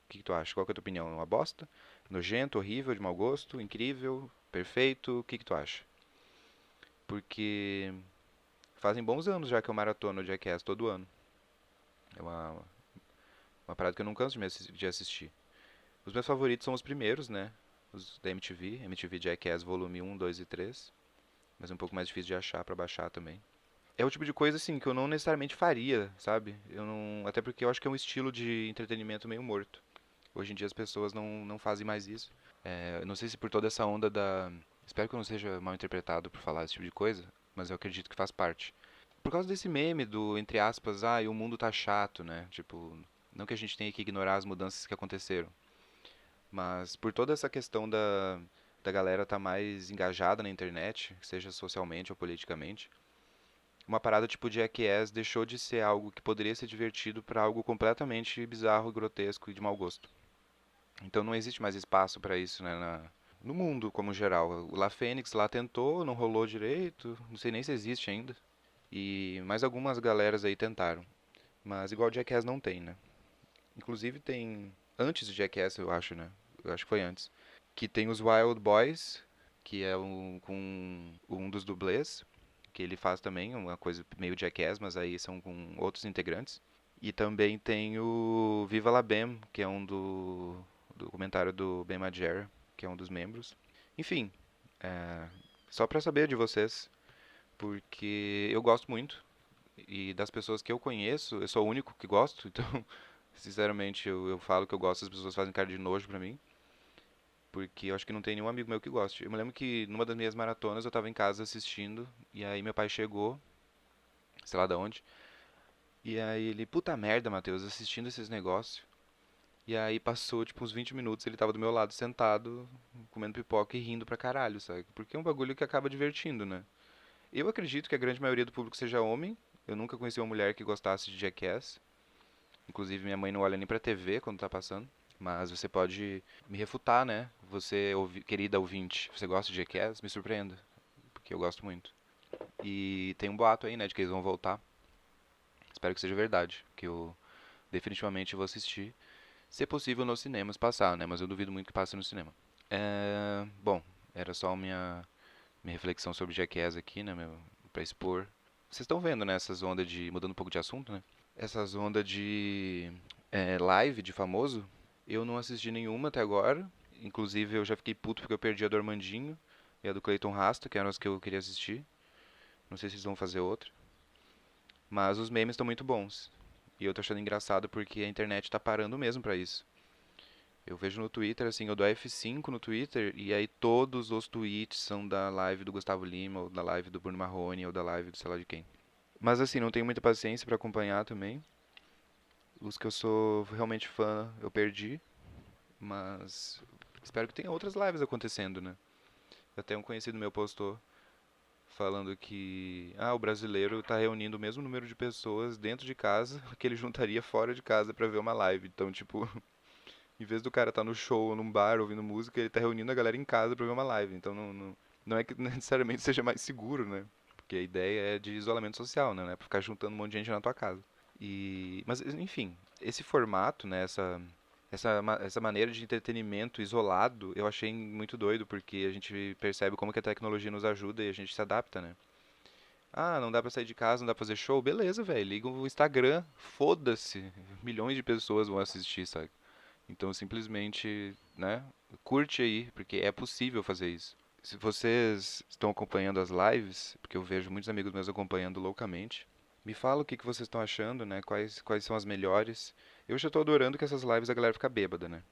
que que tu acha? Qual que é a tua opinião? É uma bosta? Nojento, horrível, de mau gosto, incrível, perfeito? O que que tu acha? Porque fazem bons anos já que eu maratono o Jackass todo ano. É uma parada que eu não canso de assistir. Os meus favoritos são os primeiros, né? Os da MTV, MTV Jackass Volume 1, 2 e 3. Mas é um pouco mais difícil de achar pra baixar também. É o tipo de coisa assim que eu não necessariamente faria, sabe? Eu não, até porque eu acho que é um estilo de entretenimento meio morto. Hoje em dia as pessoas não fazem mais isso. Eu não sei se por toda essa onda da. Espero que eu não seja mal interpretado por falar esse tipo de coisa, mas eu acredito que faz parte. Por causa desse meme do, entre aspas, e o mundo tá chato, né? Tipo, não que a gente tenha que ignorar as mudanças que aconteceram, mas por toda essa questão da galera tá mais engajada na internet, seja socialmente ou politicamente, uma parada tipo Jackass deixou de ser algo que poderia ser divertido para algo completamente bizarro, grotesco e de mau gosto. Então não existe mais espaço para isso, né, no mundo como geral. O La Fênix lá tentou, não rolou direito, não sei nem se existe ainda. E mais algumas galeras aí tentaram. Mas igual Jackass não tem, né? Inclusive tem antes de Jackass, eu acho, né? Eu acho que foi antes. Que tem os Wild Boys, que é um dos dublês, que ele faz também uma coisa meio Jackass, mas aí são com outros integrantes. E também tem o Viva La Bam, que é um do documentário do Ben Margera, que é um dos membros. Enfim, é, só pra saber de vocês, porque eu gosto muito e das pessoas que eu conheço, eu sou o único que gosto, então, sinceramente, eu falo que eu gosto, as pessoas fazem cara de nojo pra mim, porque eu acho que não tem nenhum amigo meu que goste. Eu me lembro que numa das minhas maratonas eu tava em casa assistindo, e aí meu pai chegou, sei lá da onde, e aí ele, puta merda, Matheus, assistindo esses negócios. E aí passou, tipo, uns 20 minutos, ele tava do meu lado sentado, comendo pipoca e rindo pra caralho, sabe? Porque é um bagulho que acaba divertindo, né? Eu acredito que a grande maioria do público seja homem. Eu nunca conheci uma mulher que gostasse de Jackass. Inclusive, minha mãe não olha nem pra TV quando tá passando. Mas você pode me refutar, né? Você, querida ouvinte, você gosta de Jackass? Me surpreenda, porque eu gosto muito. E tem um boato aí, né, de que eles vão voltar. Espero que seja verdade, que eu definitivamente vou assistir. Se possível, nos cinemas passar, né? Mas eu duvido muito que passe no cinema. Bom, era só minha reflexão sobre Jackass aqui, né, pra expor. Vocês estão vendo, né, essas ondas de... Mudando um pouco de assunto, né? Essas ondas de live de famoso. Eu não assisti nenhuma até agora. Inclusive, eu já fiquei puto porque eu perdi a do Armandinho e a do Clayton Rasta, que eram as que eu queria assistir. Não sei se eles vão fazer outra. Mas os memes estão muito bons. E eu tô achando engraçado porque a internet tá parando mesmo pra isso. Eu vejo no Twitter, assim, eu dou F5 no Twitter e aí todos os tweets são da live do Gustavo Lima, ou da live do Bruno Marrone, ou da live do sei lá de quem. Mas assim, não tenho muita paciência pra acompanhar também. Os que eu sou realmente fã, eu perdi, mas espero que tenha outras lives acontecendo, né? Até um conhecido meu postou falando que o brasileiro tá reunindo o mesmo número de pessoas dentro de casa que ele juntaria fora de casa pra ver uma live. Então, tipo, em vez do cara estar no show ou num bar ouvindo música, ele tá reunindo a galera em casa pra ver uma live. Então não é que necessariamente seja mais seguro, né? Porque a ideia é de isolamento social, né? Não é pra ficar juntando um monte de gente na tua casa. Mas, enfim, esse formato, né? Essa maneira de entretenimento isolado, eu achei muito doido, porque a gente percebe como que a tecnologia nos ajuda e a gente se adapta, né? Ah, não dá pra sair de casa, não dá pra fazer show? Beleza, velho. Liga o Instagram, foda-se. Milhões de pessoas vão assistir, sabe? Então, simplesmente, né, curte aí, porque é possível fazer isso. Se vocês estão acompanhando as lives, porque eu vejo muitos amigos meus acompanhando loucamente, me fala o que que vocês estão achando, né? Quais são as melhores. Eu já tô adorando que essas lives a galera fica bêbada, né?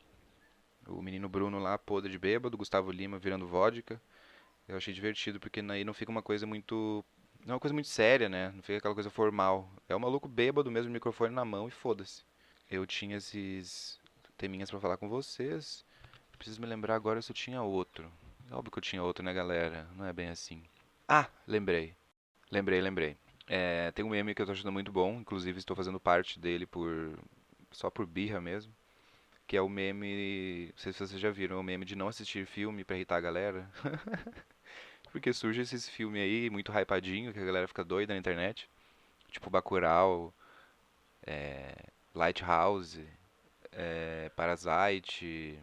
O menino Bruno lá, podre de bêbado, Gustavo Lima virando vodka, Eu achei divertido, porque aí não fica uma coisa muito. Não é uma coisa muito séria, né? Não fica aquela coisa formal. É o maluco bêbado mesmo, microfone na mão e foda-se. Eu tinha esses teminhas pra falar com vocês. Preciso me lembrar agora se eu tinha outro. É óbvio que eu tinha outro, né, galera? Não é bem assim. Ah, lembrei. Lembrei. É, tem um meme que eu tô achando muito bom, inclusive estou fazendo parte dele só por birra mesmo, que é o meme, não sei se vocês já viram, é o meme de não assistir filme pra irritar a galera, porque surge esses filmes aí muito hypadinho, que a galera fica doida na internet, tipo Bacurau, Lighthouse, Parasite,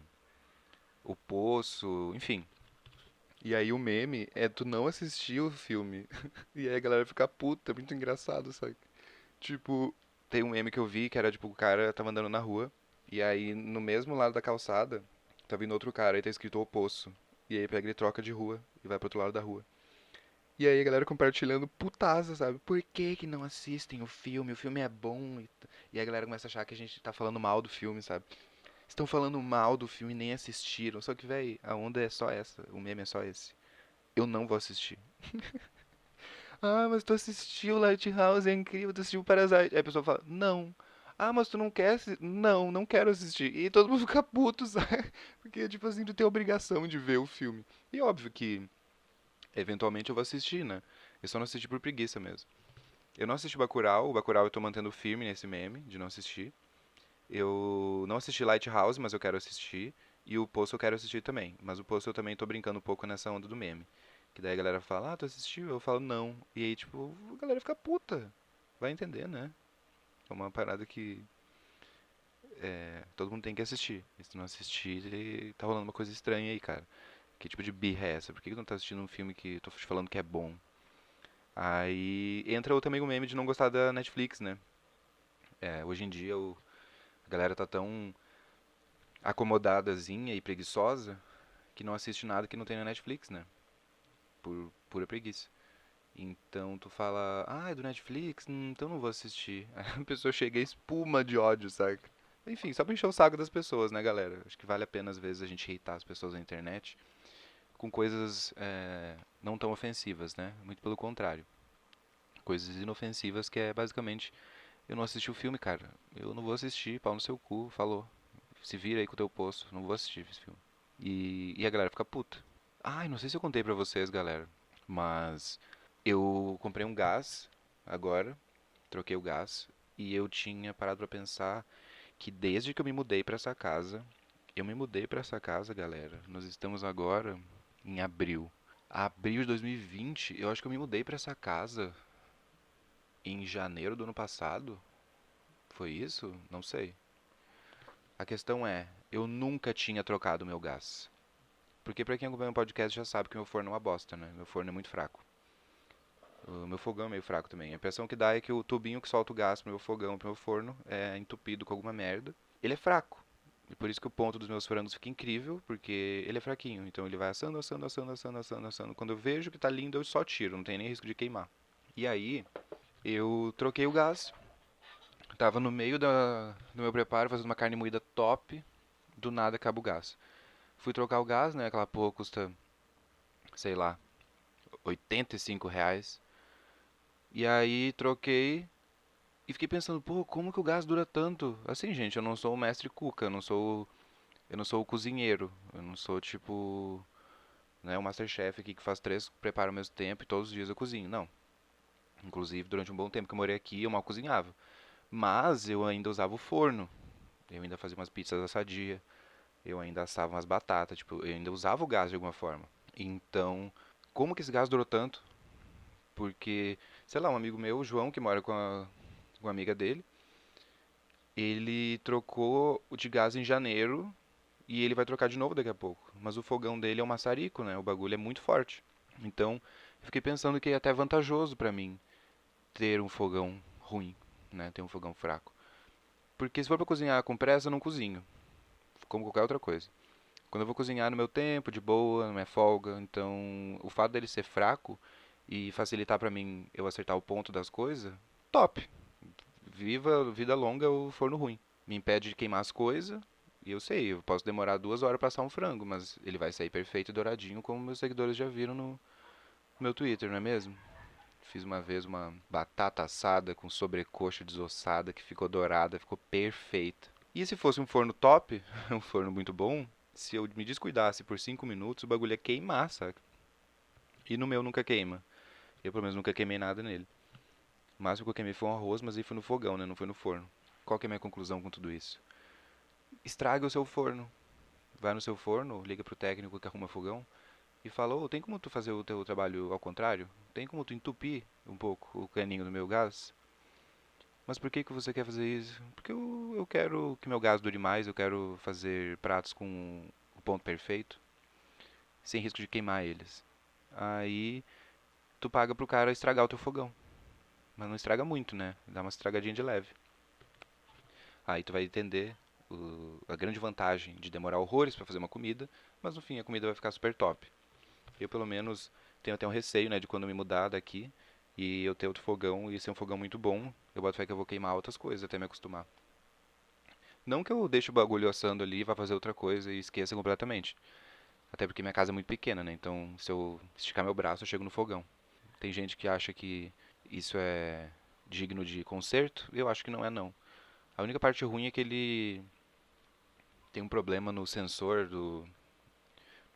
O Poço, enfim. E aí o meme é tu não assistir o filme. E aí a galera fica puta, é muito engraçado, sabe? Tipo, tem um meme que eu vi que era tipo, o cara tava andando na rua, e aí no mesmo lado da calçada, tá vindo outro cara e tá escrito O Poço. E aí pega ele troca de rua e vai pro outro lado da rua. E aí a galera compartilhando putaça, sabe? Por que que não assistem o filme? O filme é bom. E aí a galera começa a achar que a gente tá falando mal do filme, sabe? Estão falando mal do filme e nem assistiram. Só que, véi, a onda é só essa. O meme é só esse. Eu não vou assistir. Ah, mas tu assistiu Lighthouse, é incrível, tu assistiu Parasite. Aí a pessoa fala, não. Ah, mas tu não quer assistir? Não, não quero assistir. E todo mundo fica puto, sabe? Porque, tipo assim, tu tem a obrigação de ver o filme. E óbvio que, eventualmente, eu vou assistir, né? Eu só não assisti por preguiça mesmo. Eu não assisti Bacurau, o Bacurau eu tô mantendo firme nesse meme de não assistir. Eu não assisti Lighthouse, mas eu quero assistir. E o Poço eu quero assistir também. Mas o Poço eu também tô brincando um pouco nessa onda do meme. Que daí a galera fala, ah, tu assistiu? Eu falo, não. E aí, tipo, a galera fica puta. Vai entender, né? É uma parada que todo mundo tem que assistir. E se tu não assistir, tá rolando uma coisa estranha aí, cara. Que tipo de birra é essa? Por que que tu não tá assistindo um filme que eu tô te falando que é bom? Aí entra também o meme de não gostar da Netflix, né? Hoje em dia a galera tá tão acomodadazinha e preguiçosa que não assiste nada que não tem na Netflix, né? Por pura preguiça. Então tu fala, ah, é do Netflix? Então não vou assistir. Aí a pessoa chega e espuma de ódio, sabe? Enfim, só pra encher o saco das pessoas, né, galera? Acho que vale a pena às vezes a gente hatear as pessoas na internet com coisas não tão ofensivas, né? Muito pelo contrário. Coisas inofensivas que é basicamente, eu não assisti o filme, cara. Eu não vou assistir, pau no seu cu, falou. Se vira aí com o teu poço, não vou assistir esse filme. E a galera fica puta. Ai, não sei se eu contei pra vocês, galera, mas eu comprei um gás agora, troquei o gás, e eu tinha parado pra pensar que desde que eu me mudei pra essa casa, eu me mudei pra essa casa, galera. Nós estamos agora em abril. Abril de 2020, eu acho que eu me mudei pra essa casa em janeiro do ano passado. Foi isso? Não sei. A questão é, eu nunca tinha trocado o meu gás. Porque pra quem acompanha o podcast já sabe que meu forno é uma bosta, né? Meu forno é muito fraco. O meu fogão é meio fraco também. A impressão que dá é que o tubinho que solta o gás pro meu fogão, pro meu forno, é entupido com alguma merda. Ele é fraco. E por isso que o ponto dos meus frangos fica incrível, porque ele é fraquinho. Então ele vai assando. Quando eu vejo que tá lindo, eu só tiro, não tem nem risco de queimar. E aí, eu troquei o gás. Tava no meio do meu preparo, fazendo uma carne moída top. Do nada acaba o gás. Fui trocar o gás, né? Aquela porra custa, sei lá, R$ 85. E aí troquei e fiquei pensando, pô, como que o gás dura tanto? Assim, gente, eu não sou o mestre cuca, eu não sou o cozinheiro, eu não sou tipo, né, o Masterchef aqui que faz três preparos ao mesmo tempo e todos os dias eu cozinho. Não. Inclusive, durante um bom tempo que eu morei aqui, eu mal cozinhava. Mas eu ainda usava o forno. Eu ainda fazia umas pizzas assadia, eu ainda assava umas batatas, tipo, eu ainda usava o gás de alguma forma. Então, como que esse gás durou tanto? Porque, sei lá, um amigo meu, o João, que mora com a amiga dele, ele trocou o de gás em janeiro e ele vai trocar de novo daqui a pouco. Mas o fogão dele é um maçarico, né? O bagulho é muito forte. Então, eu fiquei pensando que é até vantajoso pra mim ter um fogão ruim, né? Ter um fogão fraco. Porque se for pra cozinhar com pressa, eu não cozinho, como qualquer outra coisa. Quando eu vou cozinhar no meu tempo, de boa, na minha folga, então o fato dele ser fraco e facilitar pra mim eu acertar o ponto das coisas, top. Viva vida longa o forno ruim. Me impede de queimar as coisas E eu sei, eu posso demorar 2 horas pra assar um frango, mas ele vai sair perfeito e douradinho, como meus seguidores já viram no meu Twitter, não é mesmo? Fiz uma vez uma batata assada com sobrecoxa desossada que ficou dourada, ficou perfeita. E se fosse um forno top, um forno muito bom, se eu me descuidasse por 5 minutos, o bagulho ia queimar, saca? E no meu nunca queima. Eu pelo menos nunca queimei nada nele. O máximo que eu queimei foi um arroz, mas aí foi no fogão, né? Não foi no forno. Qual que é a minha conclusão com tudo isso? Estraga o seu forno. Vai no seu forno, liga pro técnico que arruma fogão e fala: Ô, tem como tu fazer o teu trabalho ao contrário? Tem como tu entupir um pouco o caninho do meu gás? Mas por que que você quer fazer isso? Porque eu quero que meu gás dure mais, eu quero fazer pratos com o ponto perfeito, sem risco de queimar eles. Aí tu paga pro cara estragar o teu fogão. Mas não estraga muito, né? Dá uma estragadinha de leve. Aí tu vai entender a grande vantagem de demorar horrores para fazer uma comida, mas no fim a comida vai ficar super top. Eu pelo menos tenho até um receio, né, de quando me mudar daqui e eu ter outro fogão e ser um fogão muito bom, eu boto fé que eu vou queimar outras coisas até me acostumar. Não que eu deixe o bagulho assando ali e vá fazer outra coisa e esqueça completamente. Até porque minha casa é muito pequena, né? Então, se eu esticar meu braço, eu chego no fogão. Tem gente que acha que isso é digno de conserto, eu acho que não é não. A única parte ruim é que ele tem um problema no sensor do.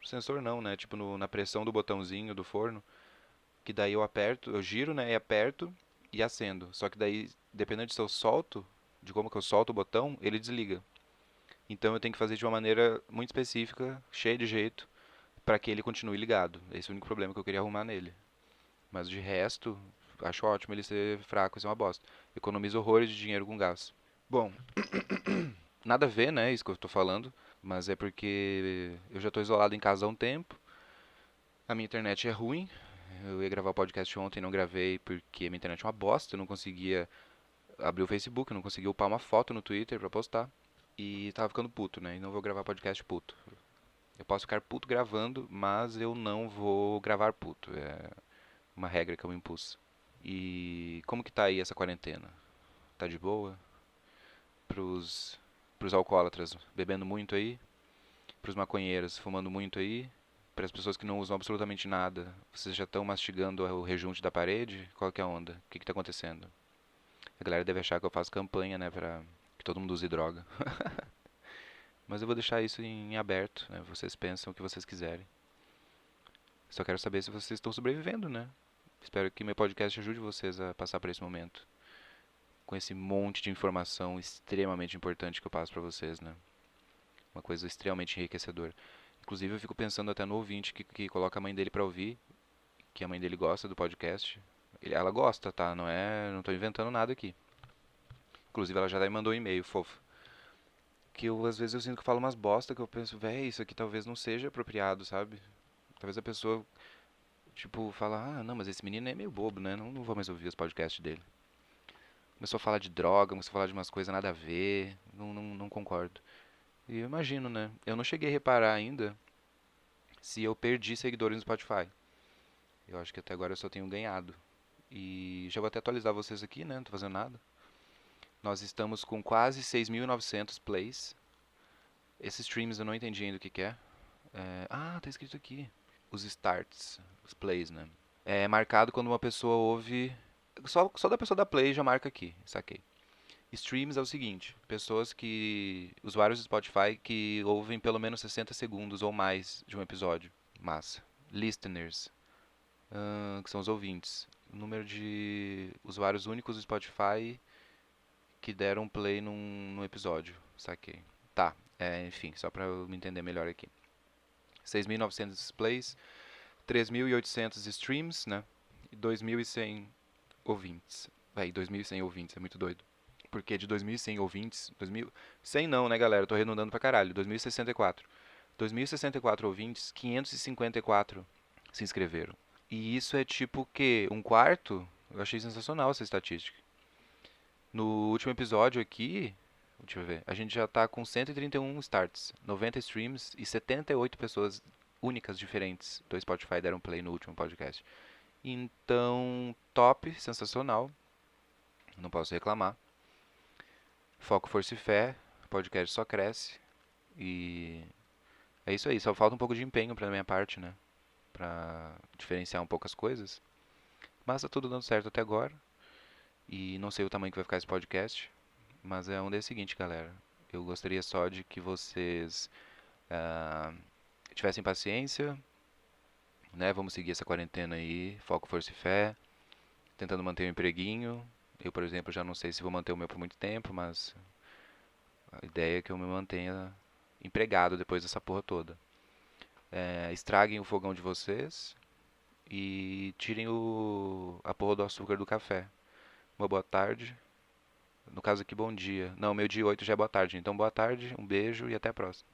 No sensor não, né? Tipo na pressão do botãozinho do forno. Que daí eu aperto, eu giro, né? E aperto e acendo. Só que daí, dependendo de se eu solto, de como que eu solto o botão, ele desliga. Então eu tenho que fazer de uma maneira muito específica, cheia de jeito, para que ele continue ligado. Esse é o único problema que eu queria arrumar nele. Mas de resto, acho ótimo ele ser fraco, isso é uma bosta. Economiza horrores de dinheiro com gás. Bom, nada a ver, né, isso que eu tô falando, mas é porque eu já tô isolado em casa há um tempo. A minha internet é ruim. Eu ia gravar o podcast ontem, não gravei porque minha internet é uma bosta, eu não conseguia abrir o Facebook, eu não conseguia upar uma foto no Twitter pra postar. E tava ficando puto, né? E não vou gravar podcast puto. Eu posso ficar puto gravando, mas eu não vou gravar puto. É uma regra que eu me impus. E como que tá aí essa quarentena? Tá de boa? Pros, pros alcoólatras bebendo muito aí? Pros maconheiros fumando muito aí? Para as pessoas que não usam absolutamente nada, vocês já estão mastigando o rejunte da parede? Qual que é a onda? O que que tá acontecendo? A galera deve achar que eu faço campanha, né, pra que todo mundo use droga. Mas eu vou deixar isso em aberto, né? Vocês pensam o que vocês quiserem. Só quero saber se vocês estão sobrevivendo, né? Espero que meu podcast ajude vocês a passar por esse momento. Com esse monte de informação extremamente importante que eu passo pra vocês, né? Uma coisa extremamente enriquecedora. Inclusive, eu fico pensando até no ouvinte que coloca a mãe dele pra ouvir, que a mãe dele gosta do podcast. Ela gosta, tá? Não tô inventando nada aqui. Inclusive, ela já me mandou um e-mail, fofo. Que eu, às vezes, eu sinto que eu falo umas bosta que eu penso, véi, isso aqui talvez não seja apropriado, sabe? Talvez a pessoa, tipo, fala, ah, não, mas esse menino é meio bobo, né? Não vou mais ouvir os podcasts dele. Começou a falar de droga, começou a falar de umas coisas nada a ver. Não concordo. E eu imagino, né? Eu não cheguei a reparar ainda se eu perdi seguidores no Spotify. Eu acho que até agora eu só tenho ganhado. E já vou até atualizar vocês aqui, né? Não tô fazendo nada. Nós estamos com quase 6.900 plays. Esses streams eu não entendi ainda o que que é. Tá escrito aqui. Os starts, os plays, né? É marcado quando uma pessoa ouve. Só da pessoa da play já marca aqui, saquei. Streams é o seguinte: pessoas que. Usuários do Spotify que ouvem pelo menos 60 segundos ou mais de um episódio. Massa. Listeners, que são os ouvintes. O número de usuários únicos do Spotify que deram play num episódio. Saquei. Tá, enfim, só pra eu me entender melhor aqui. 6.900 plays, 3.800 streams, né? E 2.100 ouvintes. 2.100 ouvintes, é muito doido. Porque de 2.100 ouvintes, 100 não, né, galera? Eu tô arredondando pra caralho. 2.064. 2.064 ouvintes, 554 se inscreveram. E isso é tipo o quê? Um quarto? Eu achei sensacional essa estatística. No último episódio aqui, deixa eu ver, a gente já tá com 131 starts, 90 streams e 78 pessoas únicas diferentes do Spotify deram play no último podcast. Então, top, sensacional, não posso reclamar. Foco, força e fé, podcast só cresce. E é isso aí, só falta um pouco de empenho pra minha parte, né? Pra diferenciar um pouco as coisas. Mas tá tudo dando certo até agora. E não sei o tamanho que vai ficar esse podcast. Mas é um é o seguinte, galera. Eu gostaria só de que vocês ah, tivessem paciência, né? Vamos seguir essa quarentena aí, foco, força e fé, tentando manter o empreguinho. Eu, por exemplo, já não sei se vou manter o meu por muito tempo, mas a ideia é que eu me mantenha empregado depois dessa porra toda. Estraguem o fogão de vocês e tirem a porra do açúcar do café. Uma boa tarde. No caso aqui, bom dia. Não, meu dia 8 já é boa tarde. Então, boa tarde, um beijo e até a próxima.